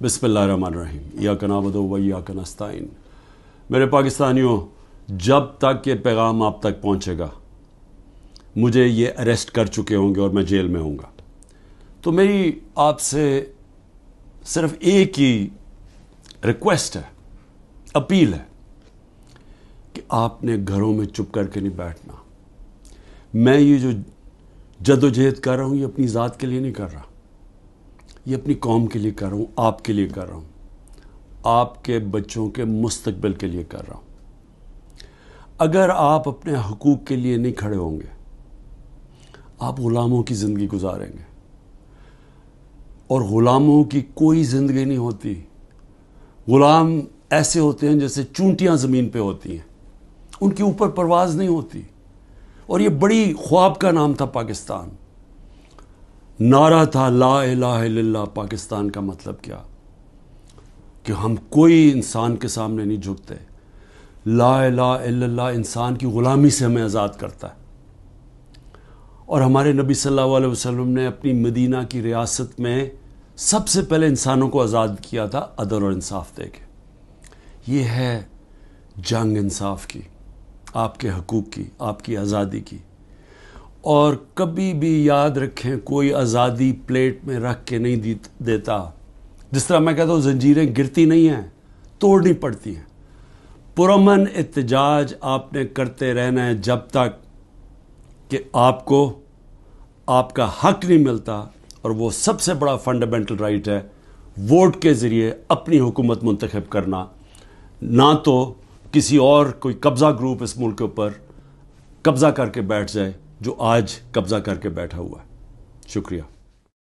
बिस्मिल्लाहिर्रहमानिर्रहीम। इय्याका नअबुदु व इय्याका नस्तईन। मेरे पाकिस्तानियों, जब तक ये पैगाम आप तक पहुँचेगा, मुझे ये अरेस्ट कर चुके होंगे और मैं जेल में हूँगा, तो मेरी आपसे सिर्फ एक ही रिक्वेस्ट है, अपील है कि आपने घरों में चुप करके नहीं बैठना। मैं ये जो जदोजहद कर रहा हूँ, ये अपनी ज़ात के लिए नहीं कर रहा, ये अपनी कौम के लिए कर रहा हूँ, आपके लिए कर रहा हूँ, आपके बच्चों के मुस्तकबिल के लिए कर रहा हूँ। अगर आप अपने हकूक़ के लिए नहीं खड़े होंगे, आप ग़ुलामों की ज़िंदगी गुजारेंगे, और ग़ुलामों की कोई ज़िंदगी नहीं होती। ग़ुलाम ऐसे होते हैं जैसे चूंटियाँ ज़मीन पे होती हैं, उनके ऊपर परवाज़ नहीं होती। और ये बड़ी ख्वाब का नाम था पाकिस्तान, नारा था ला इलाहा इल्लल्लाह। पाकिस्तान का मतलब क्या कि हम कोई इंसान के सामने नहीं झुकते। ला इलाहा इल्लल्लाह इंसान की ग़ुलामी से हमें आज़ाद करता है। और हमारे नबी सल्लल्लाहु अलैहि वसल्लम ने अपनी मदीना की रियासत में सबसे पहले इंसानों को आज़ाद किया था अदल और इंसाफ दे के। ये है जंग इंसाफ की, आपके हकूक़ की, आपकी आज़ादी की। और कभी भी याद रखें, कोई आज़ादी प्लेट में रख के नहीं देता। जिस तरह मैं कहता हूँ, जंजीरें गिरती नहीं हैं, तोड़नी पड़ती हैं। पुरअमन एहतजाज आपने करते रहना है जब तक कि आपको आपका हक नहीं मिलता। और वो सबसे बड़ा फंडामेंटल राइट है, वोट के ज़रिए अपनी हुकूमत मुंतखब करना, ना तो किसी और कोई कब्ज़ा ग्रुप इस मुल्क के ऊपर कब्ज़ा करके बैठ जाए जो आज कब्ज़ा करके बैठा हुआ है। शुक्रिया।